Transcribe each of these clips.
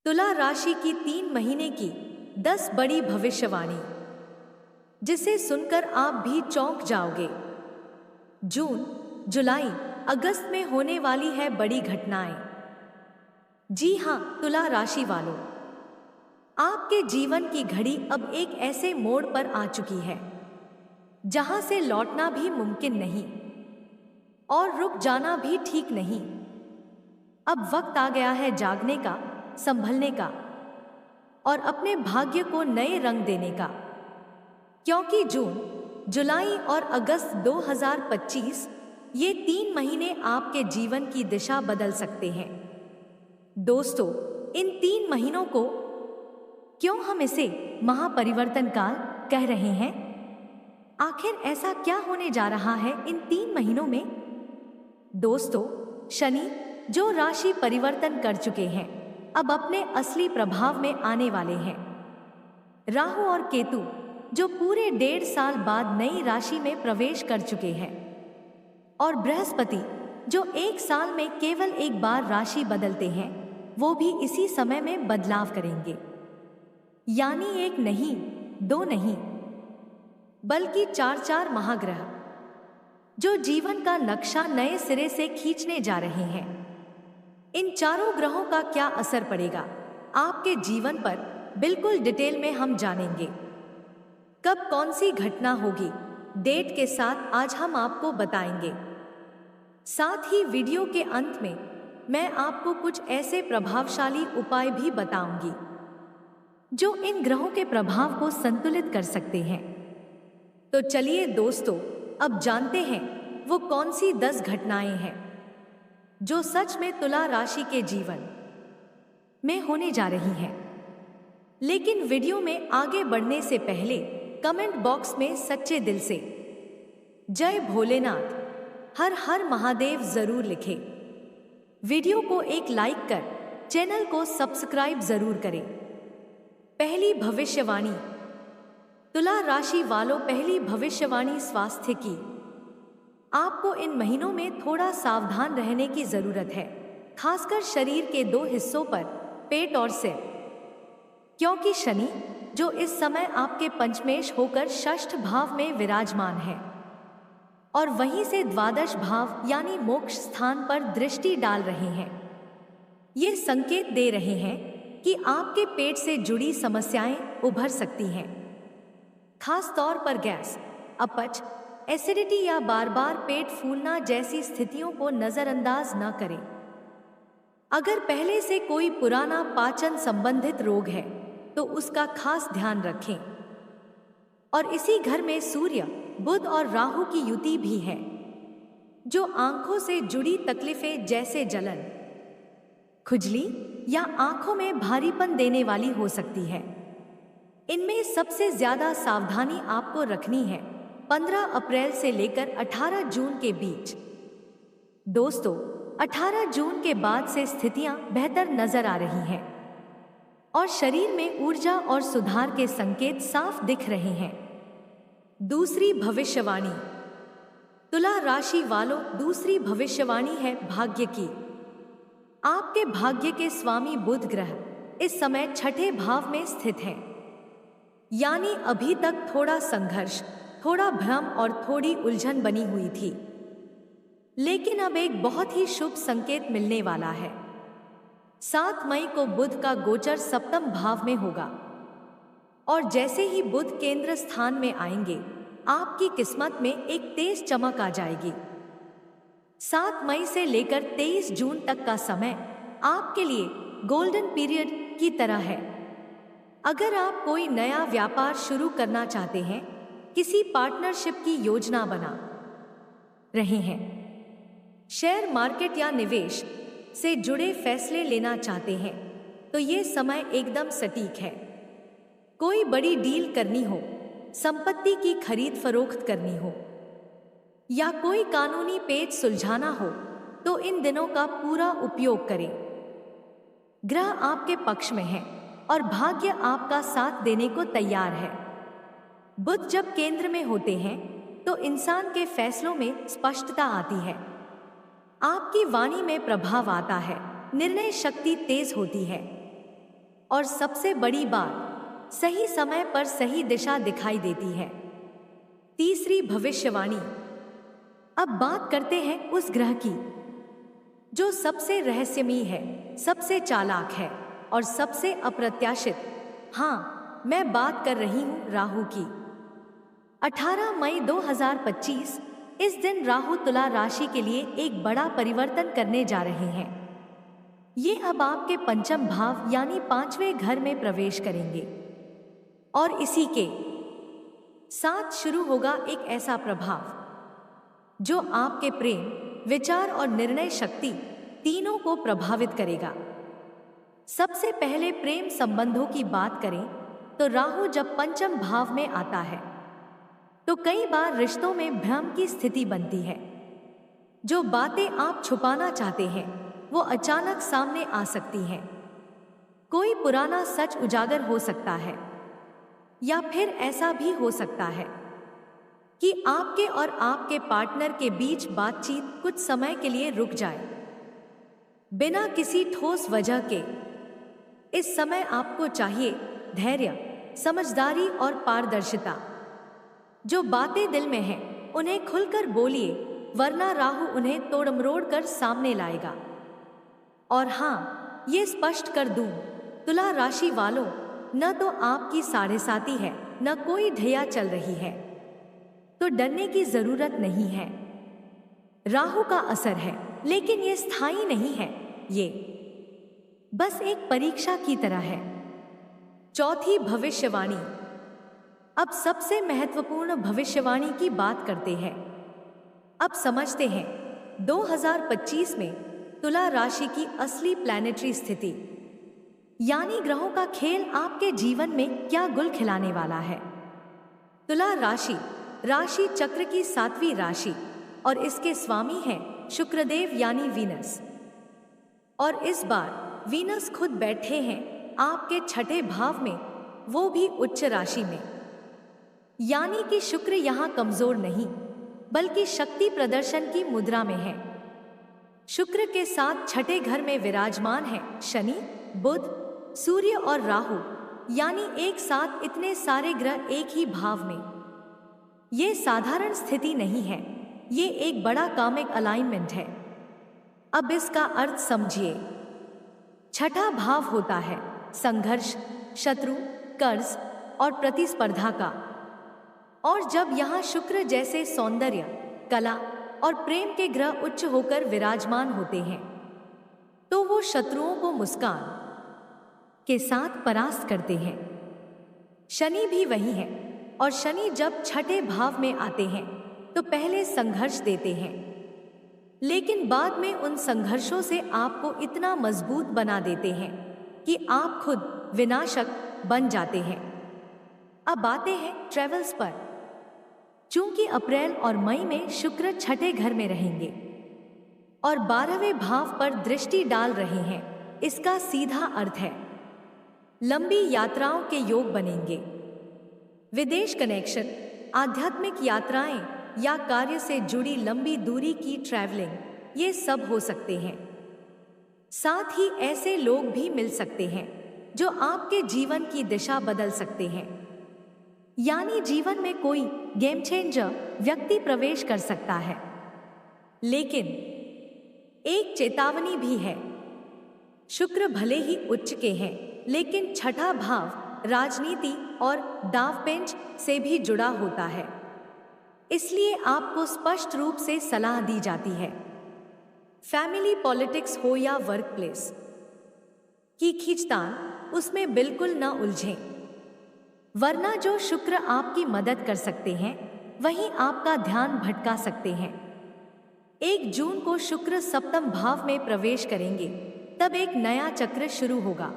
तुला राशि की 3 महीने की 10 बड़ी भविष्यवाणी, जिसे सुनकर आप भी चौंक जाओगे। जून, जुलाई, अगस्त में होने वाली है बड़ी घटनाएं। जी हाँ, तुला राशि वालों, आपके जीवन की घड़ी अब एक ऐसे मोड़ पर आ चुकी है जहां से लौटना भी मुमकिन नहीं और रुक जाना भी ठीक नहीं। अब वक्त आ गया है जागने का, संभलने का और अपने भाग्य को नए रंग देने का। क्योंकि जून, जुलाई और अगस्त 2025 ये 3 महीने आपके जीवन की दिशा बदल सकते हैं। दोस्तों, इन 3 महीनों को क्यों हम इसे महापरिवर्तन काल कह रहे हैं? आखिर ऐसा क्या होने जा रहा है इन 3 महीनों में? दोस्तों, शनि, जो राशि परिवर्तन कर चुके हैं, अब अपने असली प्रभाव में आने वाले हैं। राहु और केतु, जो पूरे 1.5 साल बाद नई राशि में प्रवेश कर चुके हैं, और बृहस्पति, जो 1 साल में केवल एक बार राशि बदलते हैं, वो भी इसी समय में बदलाव करेंगे। यानी एक नहीं, दो नहीं, बल्कि 4 महाग्रह, जो जीवन का नक्शा नए सिरे से खींचने जा रहे हैं। इन चारों ग्रहों का क्या असर पड़ेगा आपके जीवन पर, बिल्कुल डिटेल में हम जानेंगे। कब कौन सी घटना होगी, डेट के साथ आज हम आपको बताएंगे। साथ ही वीडियो के अंत में मैं आपको कुछ ऐसे प्रभावशाली उपाय भी बताऊंगी जो इन ग्रहों के प्रभाव को संतुलित कर सकते हैं। तो चलिए दोस्तों, अब जानते हैं वो कौन सी 10 घटनाएं हैं जो सच में तुला राशि के जीवन में होने जा रही हैं। लेकिन वीडियो में आगे बढ़ने से पहले कमेंट बॉक्स में सच्चे दिल से जय भोलेनाथ, हर हर महादेव जरूर लिखें। वीडियो को एक लाइक कर चैनल को सब्सक्राइब जरूर करें। पहली भविष्यवाणी, तुला राशि वालों, पहली भविष्यवाणी स्वास्थ्य की। आपको इन महीनों में थोड़ा सावधान रहने की जरूरत है, खासकर शरीर के 2 हिस्सों पर, पेट और सिर। क्योंकि शनि, जो इस समय आपके पंचमेश होकर षष्ठ भाव में विराजमान है और वहीं से द्वादश भाव यानी मोक्ष स्थान पर दृष्टि डाल रहे हैं, ये संकेत दे रहे हैं कि आपके पेट से जुड़ी समस्याएं उभर सकती हैं। खास तौर पर गैस, अपच, एसिडिटी या बार बार पेट फूलना जैसी स्थितियों को नजरअंदाज न करें। अगर पहले से कोई पुराना पाचन संबंधित रोग है तो उसका खास ध्यान रखें। और इसी घर में सूर्य, बुध और राहु की युति भी है, जो आंखों से जुड़ी तकलीफें जैसे जलन, खुजली या आंखों में भारीपन देने वाली हो सकती है। इनमें सबसे ज्यादा सावधानी आपको रखनी है 15 अप्रैल से लेकर 18 जून के बीच। दोस्तों, 18 जून के बाद से स्थितियां बेहतर नजर आ रही हैं और शरीर में ऊर्जा और सुधार के संकेत साफ दिख रहे हैं। दूसरी भविष्यवाणी, तुला राशि वालों, दूसरी भविष्यवाणी है भाग्य की। आपके भाग्य के स्वामी बुध ग्रह इस समय 6ठे भाव में स्थित है। यानी अभी तक थोड़ा संघर्ष, थोड़ा भ्रम और थोड़ी उलझन बनी हुई थी, लेकिन अब एक बहुत ही शुभ संकेत मिलने वाला है। 7 मई को बुध का गोचर सप्तम भाव में होगा और जैसे ही बुध केंद्र स्थान में आएंगे, आपकी किस्मत में एक तेज चमक आ जाएगी। 7 मई से लेकर 23 जून तक का समय आपके लिए गोल्डन पीरियड की तरह है। अगर आप कोई नया व्यापार शुरू करना चाहते हैं, किसी पार्टनरशिप की योजना बना रहे हैं, शेयर मार्केट या निवेश से जुड़े फैसले लेना चाहते हैं, तो ये समय एकदम सटीक है। कोई बड़ी डील करनी हो, संपत्ति की खरीद फरोख्त करनी हो या कोई कानूनी पेच सुलझाना हो, तो इन दिनों का पूरा उपयोग करें। ग्रह आपके पक्ष में है और भाग्य आपका साथ देने को तैयार है। बुध जब केंद्र में होते हैं तो इंसान के फैसलों में स्पष्टता आती है, आपकी वाणी में प्रभाव आता है, निर्णय शक्ति तेज होती है। और सबसे बड़ी बात, सही समय पर सही दिशा दिखाई देती है। तीसरी भविष्यवाणी। अब बात करते हैं उस ग्रह की जो सबसे रहस्यमयी है, सबसे चालाक है और सबसे अप्रत्याशित। हाँ, मैं बात कर रही हूँ राहु की। 18 मई 2025 इस दिन राहु तुला राशि के लिए एक बड़ा परिवर्तन करने जा रहे हैं। ये अब आपके पंचम भाव यानी 5वें घर में प्रवेश करेंगे और इसी के साथ शुरू होगा एक ऐसा प्रभाव जो आपके प्रेम, विचार और निर्णय शक्ति तीनों को प्रभावित करेगा। सबसे पहले प्रेम संबंधों की बात करें तो राहु जब पंचम भाव में आता है तो कई बार रिश्तों में भ्रम की स्थिति बनती है। जो बातें आप छुपाना चाहते हैं वो अचानक सामने आ सकती हैं। कोई पुराना सच उजागर हो सकता है या फिर ऐसा भी हो सकता है कि आपके और आपके पार्टनर के बीच बातचीत कुछ समय के लिए रुक जाए बिना किसी ठोस वजह के। इस समय आपको चाहिए धैर्य, समझदारी और पारदर्शिता। जो बातें दिल में हैं उन्हें खुलकर बोलिए, वरना राहु उन्हें तोड़-मरोड़ कर सामने लाएगा। और हाँ, ये स्पष्ट कर दूं, तुला राशि वालों, न तो आपकी साढ़ेसाती है न कोई ढैया चल रही है, तो डरने की जरूरत नहीं है। राहु का असर है लेकिन ये स्थायी नहीं है, ये बस एक परीक्षा की तरह है। चौथी भविष्यवाणी। अब सबसे महत्वपूर्ण भविष्यवाणी की बात करते हैं। अब समझते हैं 2025 में तुला राशि की असली प्लैनेटरी स्थिति यानी ग्रहों का खेल आपके जीवन में क्या गुल खिलाने वाला है। तुला राशि राशि चक्र की 7वीं राशि और इसके स्वामी हैं शुक्रदेव यानी वीनस। और इस बार वीनस खुद बैठे हैं आपके 6ठे भाव में, वो भी उच्च राशि में। यानी कि शुक्र यहाँ कमजोर नहीं बल्कि शक्ति प्रदर्शन की मुद्रा में है। शुक्र के साथ 6ठे घर में विराजमान है शनि, बुध, सूर्य और राहु, यानी एक साथ इतने सारे ग्रह एक ही भाव में। ये साधारण स्थिति नहीं है, ये एक बड़ा कामिक अलाइनमेंट है। अब इसका अर्थ समझिए। 6ठा भाव होता है संघर्ष, शत्रु, कर्ज और प्रतिस्पर्धा का। और जब यहाँ शुक्र जैसे सौंदर्य, कला और प्रेम के ग्रह उच्च होकर विराजमान होते हैं तो वो शत्रुओं को मुस्कान के साथ परास्त करते हैं। शनि भी वही है और शनि जब 6ठे भाव में आते हैं तो पहले संघर्ष देते हैं, लेकिन बाद में उन संघर्षों से आपको इतना मजबूत बना देते हैं कि आप खुद विनाशक बन जाते हैं। अब आते हैं ट्रेवल्स पर। चूंकि अप्रैल और मई में शुक्र 6ठे घर में रहेंगे और 12वें भाव पर दृष्टि डाल रहे हैं, इसका सीधा अर्थ है लंबी यात्राओं के योग बनेंगे। विदेश कनेक्शन, आध्यात्मिक यात्राएं या कार्य से जुड़ी लंबी दूरी की ट्रैवलिंग, ये सब हो सकते हैं। साथ ही ऐसे लोग भी मिल सकते हैं जो आपके जीवन की दिशा बदल सकते हैं। यानी जीवन में कोई गेम चेंजर व्यक्ति प्रवेश कर सकता है। लेकिन एक चेतावनी भी है। शुक्र भले ही उच्च के हैं, लेकिन 6ठा भाव राजनीति और दांवपेंच से भी जुड़ा होता है। इसलिए आपको स्पष्ट रूप से सलाह दी जाती है, फैमिली पॉलिटिक्स हो या वर्क प्लेस की खींचतान, उसमें बिल्कुल न उलझें, वरना जो शुक्र आपकी मदद कर सकते हैं वहीं आपका ध्यान भटका सकते हैं। 1 जून को शुक्र सप्तम भाव में प्रवेश करेंगे, तब एक नया चक्र शुरू होगा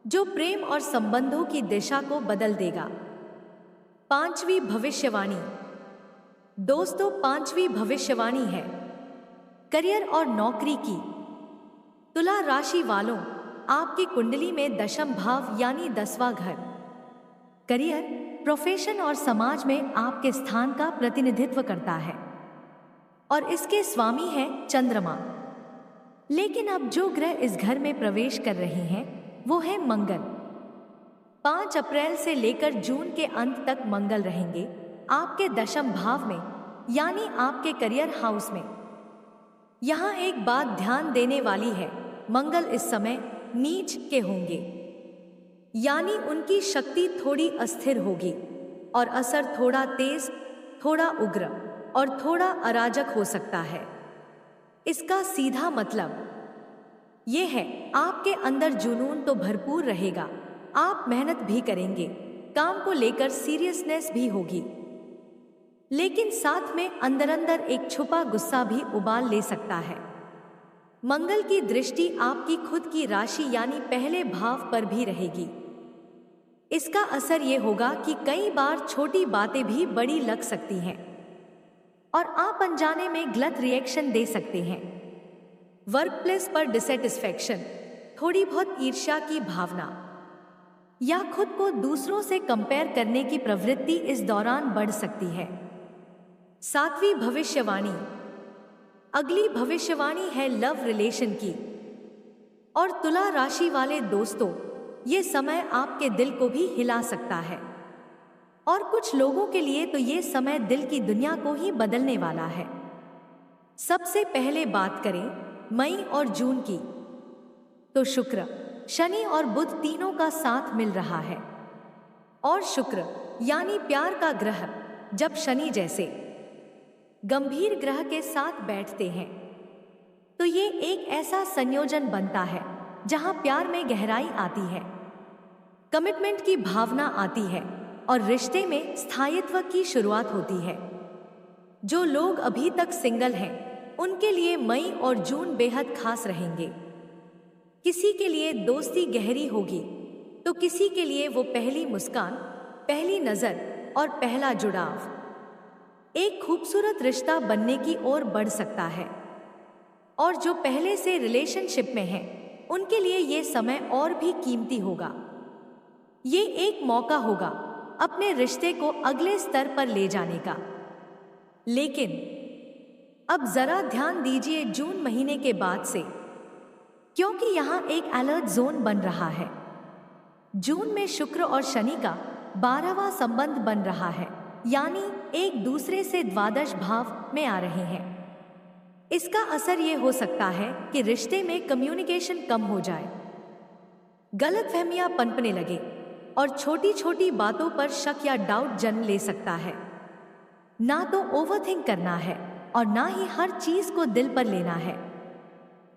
जो प्रेम और संबंधों की दिशा को बदल देगा। 5वीं भविष्यवाणी। दोस्तों, 5वीं भविष्यवाणी है करियर और नौकरी की। तुला राशि वालों, आपकी कुंडली में दशम भाव यानी 10वां घर करियर, प्रोफेशन और समाज में आपके स्थान का प्रतिनिधित्व करता है और इसके स्वामी हैं चंद्रमा। लेकिन अब जो ग्रह इस घर में प्रवेश कर रहे हैं वो है मंगल। 5 अप्रैल से लेकर जून के अंत तक मंगल रहेंगे आपके दशम भाव में, यानी आपके करियर हाउस में। यहाँ एक बात ध्यान देने वाली है, मंगल इस समय नीच के होंगे, यानी उनकी शक्ति थोड़ी अस्थिर होगी और असर थोड़ा तेज, थोड़ा उग्र और थोड़ा अराजक हो सकता है। इसका सीधा मतलब ये है, आपके अंदर जुनून तो भरपूर रहेगा, आप मेहनत भी करेंगे, काम को लेकर सीरियसनेस भी होगी, लेकिन साथ में अंदर अंदर एक छुपा गुस्सा भी उबाल ले सकता है। मंगल की दृष्टि आपकी खुद की राशि यानी पहले भाव पर भी रहेगी। इसका असर ये होगा कि कई बार छोटी बातें भी बड़ी लग सकती हैं और आप अनजाने में गलत रिएक्शन दे सकते हैं। वर्क प्लेस पर डिसैटिस्फैक्शन, थोड़ी बहुत ईर्ष्या की भावना या खुद को दूसरों से कंपेयर करने की प्रवृत्ति इस दौरान बढ़ सकती है। 7वीं भविष्यवाणी। अगली भविष्यवाणी है लव रिलेशन की। और तुला राशि वाले दोस्तों, ये समय आपके दिल को भी हिला सकता है और कुछ लोगों के लिए तो ये समय दिल की दुनिया को ही बदलने वाला है। सबसे पहले बात करें मई और जून की, तो शुक्र, शनि और बुध तीनों का साथ मिल रहा है। और शुक्र यानी प्यार का ग्रह जब शनि जैसे गंभीर ग्रह के साथ बैठते हैं तो ये एक ऐसा संयोजन बनता है जहां प्यार में गहराई आती है, कमिटमेंट की भावना आती है और रिश्ते में स्थायित्व की शुरुआत होती है। जो लोग अभी तक सिंगल हैं उनके लिए मई और जून बेहद खास रहेंगे। किसी के लिए दोस्ती गहरी होगी तो किसी के लिए वो पहली मुस्कान, पहली नजर और पहला जुड़ाव एक खूबसूरत रिश्ता बनने की ओर बढ़ सकता है। और जो पहले से रिलेशनशिप में हैं उनके लिए ये समय और भी कीमती होगा। ये एक मौका होगा अपने रिश्ते को अगले स्तर पर ले जाने का। लेकिन अब जरा ध्यान दीजिए जून महीने के बाद से, क्योंकि यहाँ एक अलर्ट जोन बन रहा है। जून में शुक्र और शनि का 12वां संबंध बन रहा है, यानी एक दूसरे से द्वादश भाव में आ रहे हैं। इसका असर ये हो सकता है कि रिश्ते में कम्युनिकेशन कम हो जाए, गलतफहमियां पनपने लगे और छोटी छोटी बातों पर शक या डाउट जन्म ले सकता है। ना तो ओवरथिंक करना है और ना ही हर चीज को दिल पर लेना है।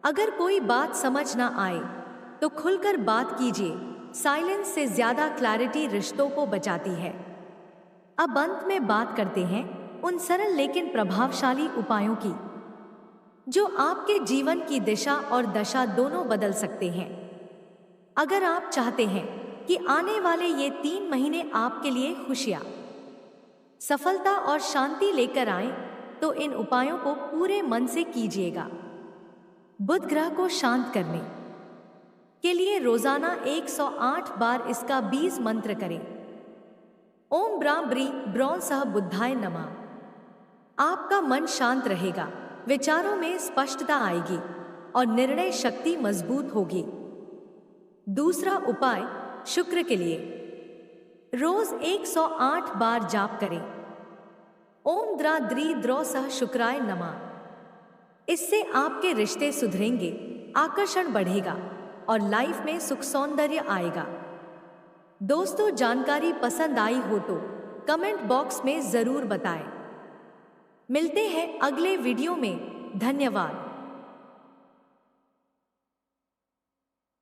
अगर कोई बात समझ ना आए तो खुलकर बात कीजिए, साइलेंस से ज्यादा क्लैरिटी रिश्तों को बचाती है। अब अंत में बात करते हैं उन सरल लेकिन प्रभावशाली उपायों की जो आपके जीवन की दिशा और दशा दोनों बदल सकते हैं। अगर आप चाहते हैं कि आने वाले ये 3 महीने आपके लिए खुशियां, सफलता और शांति लेकर आएं, तो इन उपायों को पूरे मन से कीजिएगा। बुध ग्रह को शांत करने के लिए रोजाना 108 बार इसका बीज मंत्र करें। ओम ब्रां ब्री ब्रौं सह बुद्धाय नमः। आपका मन शांत रहेगा, विचारों में स्पष्टता आएगी और निर्णय शक्ति मजबूत होगी। दूसरा उपाय शुक्र के लिए रोज 108 बार जाप करें। ओम द्रा द्री द्रौ सह शुक्राय नमः। इससे आपके रिश्ते सुधरेंगे, आकर्षण बढ़ेगा और लाइफ में सुख सौंदर्य आएगा। दोस्तों, जानकारी पसंद आई हो तो कमेंट बॉक्स में जरूर बताएं। मिलते हैं अगले वीडियो में। धन्यवाद।